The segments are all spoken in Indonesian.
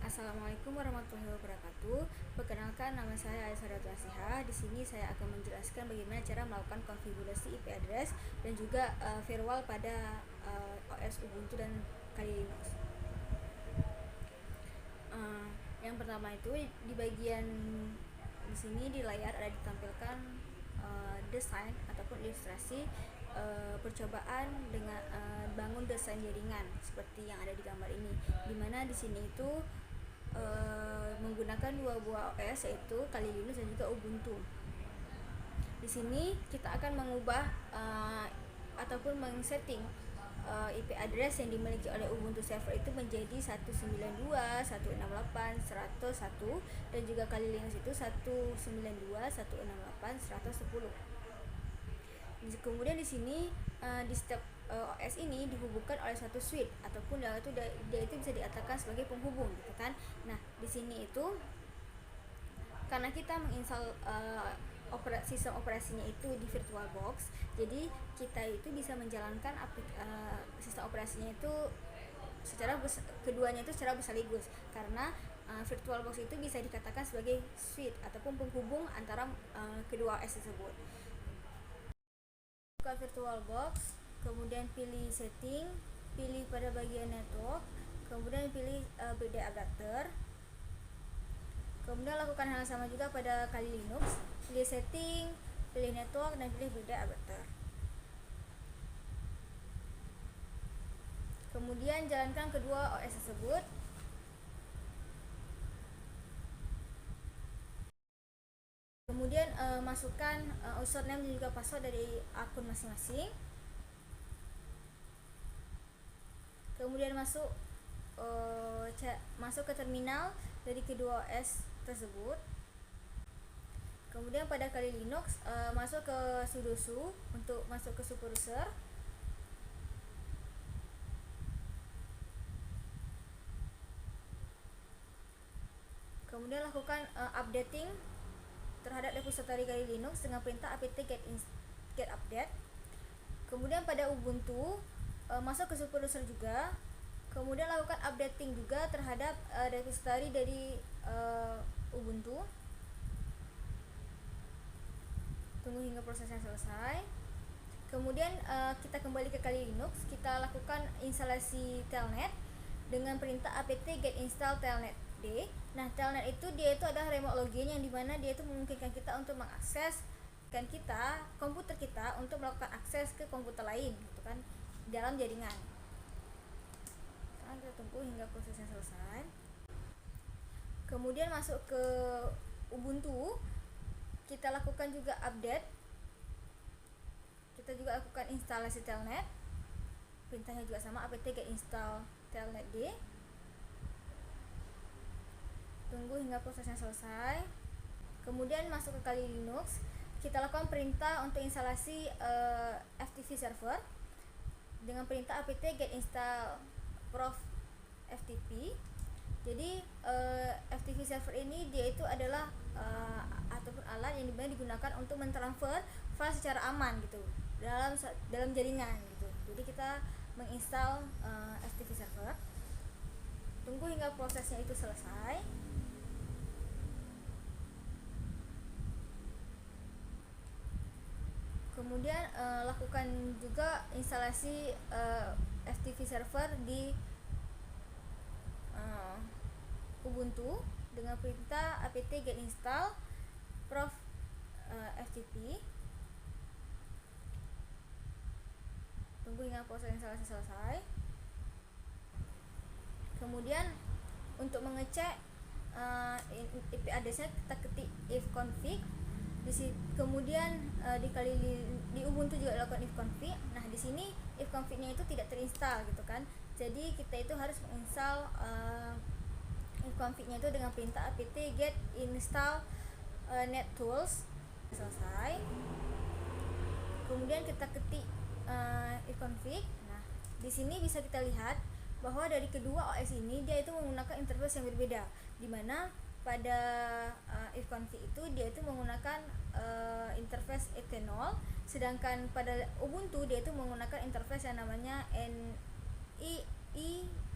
Assalamualaikum warahmatullahi wabarakatuh. Perkenalkan, nama saya Aisyah Ratu Asihah. Di sini saya akan menjelaskan bagaimana cara melakukan konfigurasi IP address dan juga firewall pada OS Ubuntu dan Kali Linux. Yang pertama itu di bagian di sini di layar ada ditampilkan desain ataupun ilustrasi percobaan dengan bangun desain jaringan seperti yang ada di gambar ini, dimana di sini itu menggunakan dua buah OS yaitu Kali Linux dan juga Ubuntu. Di sini kita akan mengubah ataupun men-setting IP address yang dimiliki oleh Ubuntu server itu menjadi 192.168.101 dan juga Kali Linux itu 192.168.110. Kemudian di sini di setiap OS ini dihubungkan oleh satu switch ataupun dia itu bisa dikatakan sebagai penghubung, gitu kan. Nah, di sini itu karena kita menginstal sistem operasinya itu di VirtualBox, jadi kita itu bisa menjalankan sistem operasinya itu keduanya itu secara bersaligus, karena VirtualBox itu bisa dikatakan sebagai switch ataupun penghubung antara kedua OS tersebut. Buka VirtualBox, kemudian pilih setting, pilih pada bagian network, kemudian pilih BD adapter. Kemudian lakukan hal yang sama juga pada Kali Linux, pilih setting, pilih network, dan pilih BD adapter. Kemudian jalankan kedua OS tersebut. Kemudian masukkan username dan juga password dari akun masing-masing. Kemudian masuk ke terminal dari kedua OS tersebut. Kemudian pada Kali Linux masuk ke sudo su untuk masuk ke super user. Kemudian lakukan updating terhadap repository Kali Linux dengan perintah apt get update. Kemudian pada Ubuntu masuk ke super user juga. Kemudian lakukan updating juga terhadap repository dari Ubuntu. Tunggu hingga prosesnya selesai. Kemudian kita kembali ke Kali Linux, kita lakukan instalasi telnet dengan perintah apt get install telnet d. Nah, telnet itu adalah remote login yang dimana dia itu memungkinkan kita untuk mengakses komputer kita untuk melakukan akses ke komputer lain, gitu kan, dalam jaringan. Sekarang kita tunggu hingga prosesnya selesai. Kemudian masuk ke Ubuntu, kita lakukan juga update. Kita juga lakukan instalasi telnet. Perintahnya juga sama, apt get install telnet d. Tunggu hingga prosesnya selesai. Kemudian masuk ke Kali Linux, kita lakukan perintah untuk instalasi FTP server dengan perintah apt get install prof ftp. Jadi FTP server ini dia itu adalah ataupun alat yang digunakan untuk mentransfer file secara aman, gitu, dalam jaringan, gitu. Jadi kita menginstal FTP server. Tunggu hingga prosesnya itu selesai. Kemudian lakukan juga instalasi FTP server di Ubuntu dengan perintah apt get install prof ftp. Tunggu hingga proses instalasi selesai. Kemudian untuk mengecek IP address-nya kita ketik ifconfig. Kemudian di Ubuntu juga lakukan ifconfig. Nah, di sini ifconfig-nya itu tidak terinstall, gitu kan. Jadi kita itu harus menginstal ifconfig-nya itu dengan perintah apt get install nettools. Selesai. Kemudian kita ketik ifconfig. Nah, di sini bisa kita lihat bahwa dari kedua OS ini dia itu menggunakan interface yang berbeda, di mana pada ifconfig itu dia itu menggunakan interface eternal, sedangkan pada Ubuntu dia itu menggunakan interface yang namanya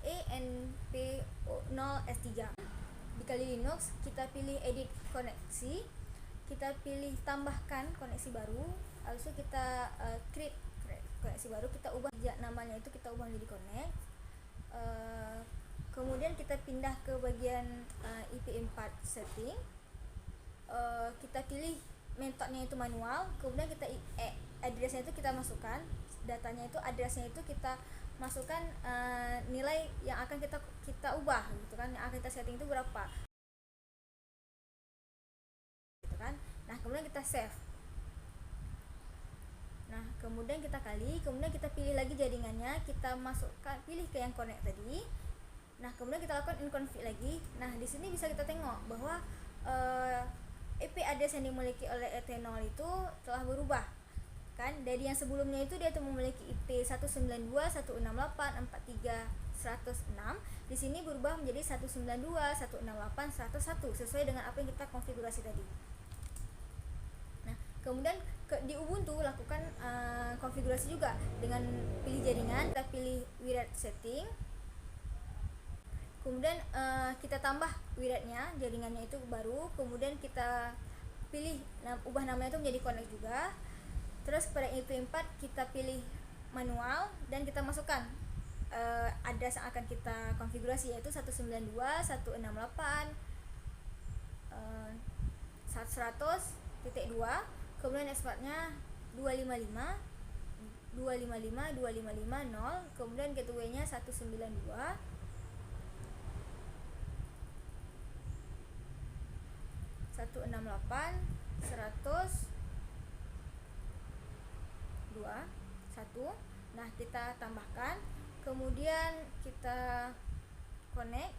ENP0 terminal S3. Di Kali Linux kita pilih edit koneksi, kita pilih tambahkan koneksi baru, habis itu kita create koneksi baru, kita ubah namanya itu, kita ubah menjadi connect. Kemudian kita pindah ke bagian IP4 setting, kita pilih metodenya itu manual, kemudian kita addressnya itu kita masukkan, datanya itu, addressnya itu kita masukkan nilai yang akan kita ubah gitu kan, yang akan kita setting itu berapa gitu kan. Nah kemudian kita save, nah kemudian kita kali, kemudian kita pilih lagi jaringannya, kita masukkan, pilih ke yang connect tadi. Nah kemudian kita lakukan inconfig lagi. Nah di sini bisa kita tengok bahwa IP address yang dimiliki oleh ET0 itu telah berubah kan, dari yang sebelumnya itu dia tuh memiliki IP 192.168.43.106, di sini berubah menjadi 192.168.101 sesuai dengan apa yang kita konfigurasi tadi. Nah kemudian di Ubuntu lakukan konfigurasi juga dengan pilih jaringan, kita pilih WIRET setting, kemudian kita tambah WIRET-nya, jaringannya itu baru, kemudian kita pilih ubah namanya itu menjadi connect juga. Terus pada IP4 kita pilih manual dan kita masukkan address yang akan kita konfigurasi, yaitu 192.168.100.2, kemudian exportnya 255.255.255.0, kemudian gateway-nya 192.168.100.2 1. Nah kita tambahkan, kemudian kita connect,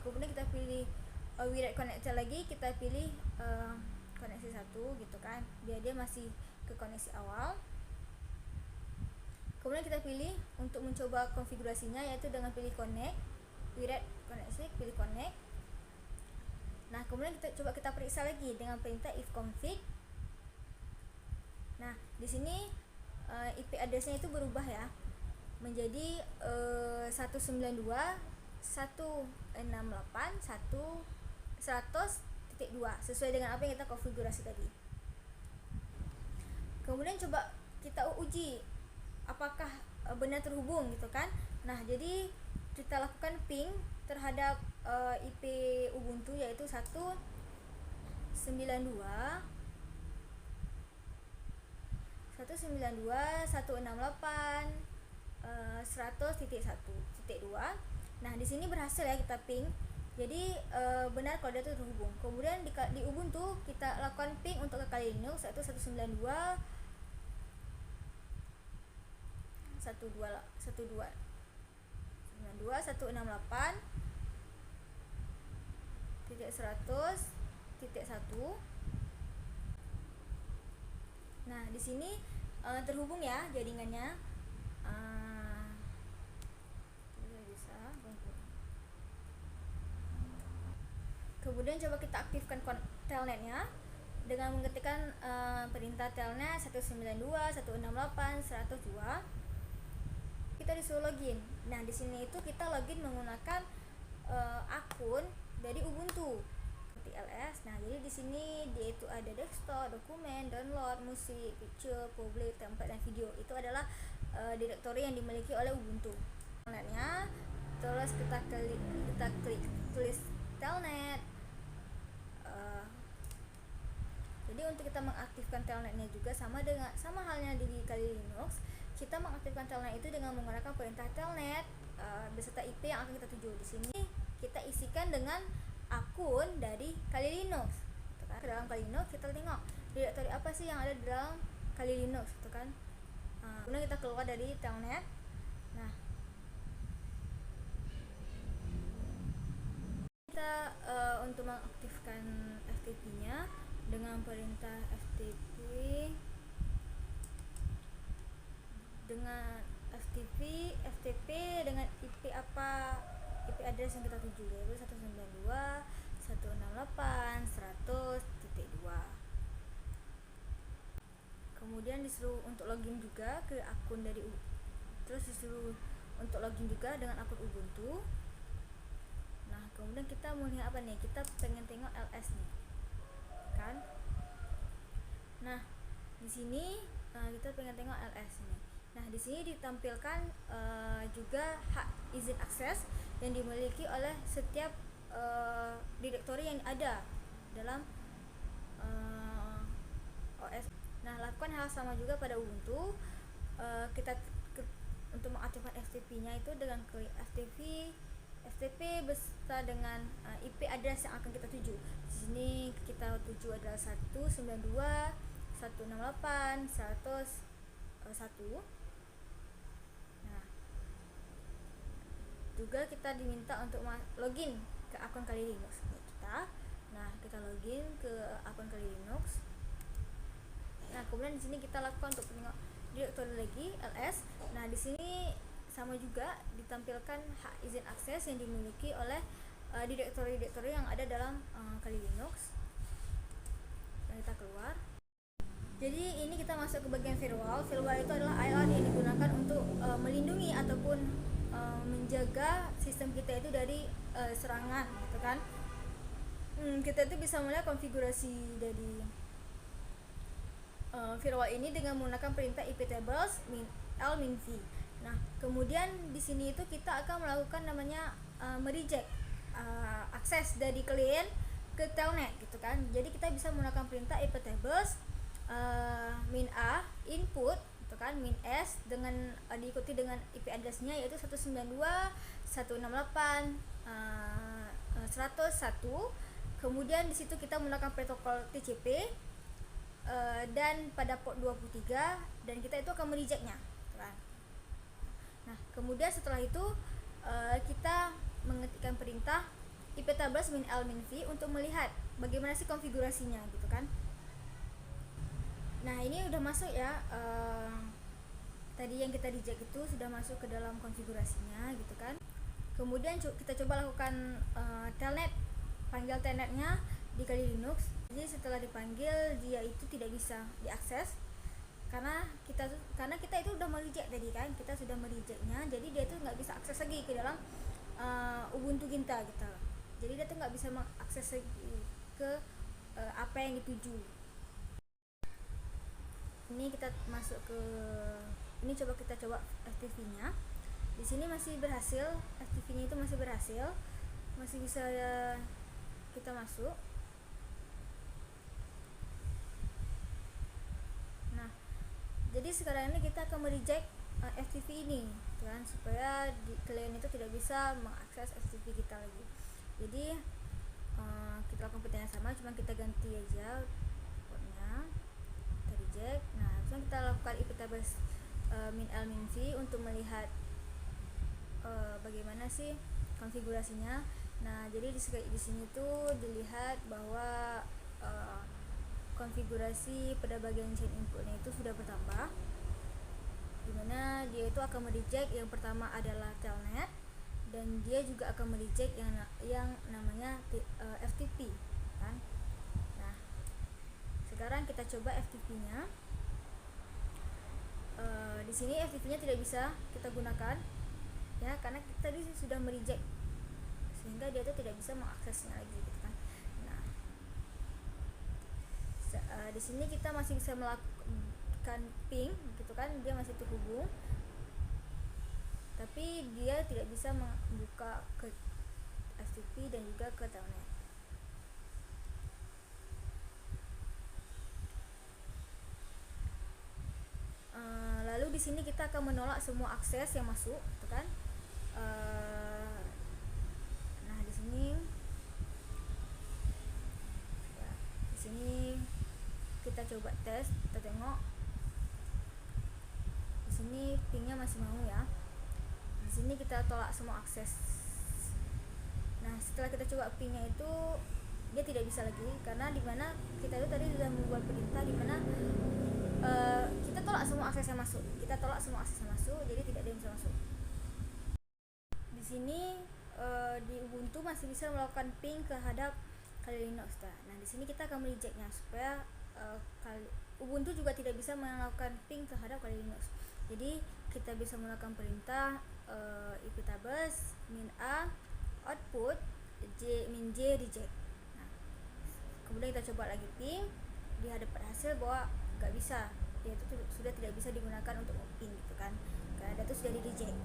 kemudian kita pilih WIRET connector lagi, kita pilih koneksi 1 gitu kan, biar dia masih ke koneksi awal. Kemudian kita pilih untuk mencoba konfigurasinya, yaitu dengan pilih connect, WIRET koneksi, pilih connect. Nah kemudian kita periksa lagi dengan perintah ifconfig. Nah di sini IP addressnya itu berubah ya, menjadi 192.168.100.2 sesuai dengan apa yang kita konfigurasi tadi. Kemudian coba kita uji apakah benar terhubung gitu kan. Nah jadi kita lakukan ping terhadap IP Ubuntu, yaitu 192.168.100.1.2. Nah di sini berhasil ya kita ping, jadi benar kalau dia itu terhubung. Kemudian di Ubuntu kita lakukan ping untuk ke Kali Linux, yaitu 192.168.100.1. Nah di sini terhubung ya jaringannya. Kemudian coba kita aktifkan telnetnya dengan mengetikkan perintah telnet 192.168.100.2. Kita disuruh login. Nah di sini itu kita login menggunakan akun dari Ubuntu TLS. Nah jadi di sini dia itu ada desktop, dokumen, download, musik, picture, public, template, dan video. Itu adalah direktori yang dimiliki oleh Ubuntu. Telnetnya, terus kita klik tulis telnet. Jadi untuk kita mengaktifkan telnetnya juga sama halnya di Kali Linux, kita mengaktifkan telnet itu dengan menggunakan perintah telnet beserta IP yang akan kita tuju. Di sini kita isikan dengan akun dari Kali Linux. Ke dalam Kali Linux kita tengok direktori apa sih yang ada di dalam Kali Linux, gitu kan. Kemudian kita keluar dari telnet. Nah, kita untuk mengaktifkan FTP-nya dengan perintah FTP dengan IP address yang kita tuju, yaitu 192.168.100.2. Kemudian disuruh untuk login juga ke akun dari terus disuruh untuk login juga dengan akun Ubuntu. Nah, kemudian kita mau lihat apa nih? Kita pengen tengok ls nih, kan? Nah, di sini kita pengen tengok ls ini. Nah, di sini ditampilkan juga hak izin akses yang dimiliki oleh setiap direktori yang ada dalam OS. Nah, lakukan hal sama juga pada Ubuntu. Kita untuk mengaktifkan FTP-nya itu dengan klik FTP beserta dengan IP address yang akan kita tuju. Di sini kita tuju adalah 192.168.100.1. Nah, juga kita diminta untuk login ke akun Kali Linux kita. Nah, kita login ke akun Kali Linux. Nah, kemudian di sini kita lakukan untuk tengok direktori lagi ls. Nah, di sini sama juga ditampilkan hak izin akses yang dimiliki oleh direktori-direktori yang ada dalam Kali Linux. Dan kita keluar. Jadi ini kita masuk ke bagian firewall. Firewall itu adalah alat yang digunakan untuk melindungi ataupun menjaga sistem kita itu dari serangan, gitu kan? Kita itu bisa melihat konfigurasi dari firewall ini dengan menggunakan perintah iptables -l -v. Nah, kemudian di sini itu kita akan melakukan namanya mereject akses dari klien ke telnet, gitu kan? Jadi kita bisa menggunakan perintah iptables -a input, gitu kan, -s dengan diikuti dengan IP address-nya yaitu 192.168.100.1. Kemudian di situ kita menggunakan protokol TCP dan pada port 23, dan kita itu akan merejectnya, kan? Nah, kemudian setelah itu kita mengetikkan perintah iptables -l -v untuk melihat bagaimana sih konfigurasinya, gitu kan? Nah, ini udah masuk ya, tadi yang kita reject itu sudah masuk ke dalam konfigurasinya, gitu kan? Kemudian kita coba lakukan telnet, panggil telnetnya di Kali Linux. Jadi setelah dipanggil dia itu tidak bisa diakses karena kita itu udah mereject tadi kan, kita sudah merejectnya, jadi dia itu nggak bisa akses lagi ke dalam Ubuntu kita gitu. Jadi dia tuh nggak bisa mengakses lagi ke apa yang dituju. Ini kita masuk ke ini, kita coba FTP-nya. Di sini masih berhasil, FTP-nya itu masih berhasil, masih bisa kita masuk. Nah, jadi sekarang ini kita akan mereject FTP ini, kan, supaya klien itu tidak bisa mengakses FTP kita lagi. Jadi kita lakukan pertanyaan sama, cuma kita ganti aja portnya, kita reject. Nah, langsung kita lakukan iptables -l -v untuk melihat bagaimana sih konfigurasinya. Nah, jadi di sini tuh dilihat bahwa konfigurasi pada bagian chain inputnya itu sudah bertambah, dimana dia itu akan mereject yang pertama adalah telnet, dan dia juga akan mereject yang namanya FTP, kan? Nah, sekarang kita coba FTP-nya. Di sini FTP-nya tidak bisa kita gunakan, ya, karena kita tadi sudah mereject, sehingga dia itu tidak bisa mengaksesnya lagi, gitu kan? Nah, di sini kita masih bisa melakukan ping, gitu kan, dia masih terhubung, tapi dia tidak bisa membuka ke FTP dan juga ke telnet. Lalu di sini kita akan menolak semua akses yang masuk, gitu kan? Nah, di sini ya, di sini kita coba tes, kita tengok. Di sini pingnya masih mau ya. Di sini kita tolak semua akses. Nah, setelah kita coba pingnya itu dia tidak bisa lagi, karena dimana kita itu tadi sudah membuat perintah dimana kita tolak semua akses yang masuk, jadi tidak ada yang bisa masuk. Di sini di Ubuntu masih bisa melakukan ping terhadap Kali Linux. Nah, di sini kita akan merejectnya supaya Ubuntu juga tidak bisa melakukan ping terhadap Kali Linux. Jadi kita bisa melakukan perintah iptables min a output min j reject. Nah, kemudian kita coba lagi ping, dia dapat hasil bahwa nggak bisa, yaitu sudah tidak bisa digunakan untuk ping gitu kan, karena data sudah di reject.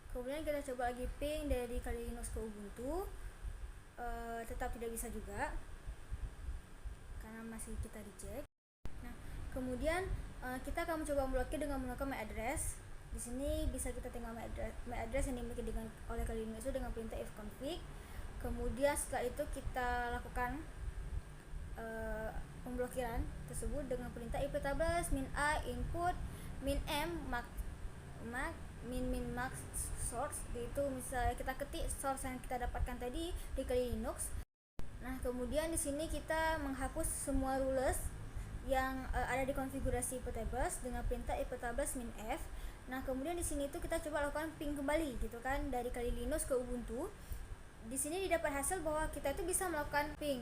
Kemudian kita coba lagi ping dari Kali Linux ke Ubuntu, tetap tidak bisa juga karena masih kita reject. Nah, kemudian kita akan mencoba memblokir dengan menggunakan my address. Di sini bisa kita tinggal my address yang dimiliki oleh Kali Linux itu dengan perintah ifconfig. Kemudian setelah itu kita lakukan pemblokiran tersebut dengan perintah iptables min a input min m min max source, yaitu misalnya kita ketik source yang kita dapatkan tadi di Kali Linux. Nah, kemudian di sini kita menghapus semua rules yang ada di konfigurasi iptables dengan perintah iptables min f. Nah, kemudian di sini itu kita coba lakukan ping kembali gitu kan dari Kali Linux ke Ubuntu. Di sini didapat hasil bahwa kita itu bisa melakukan ping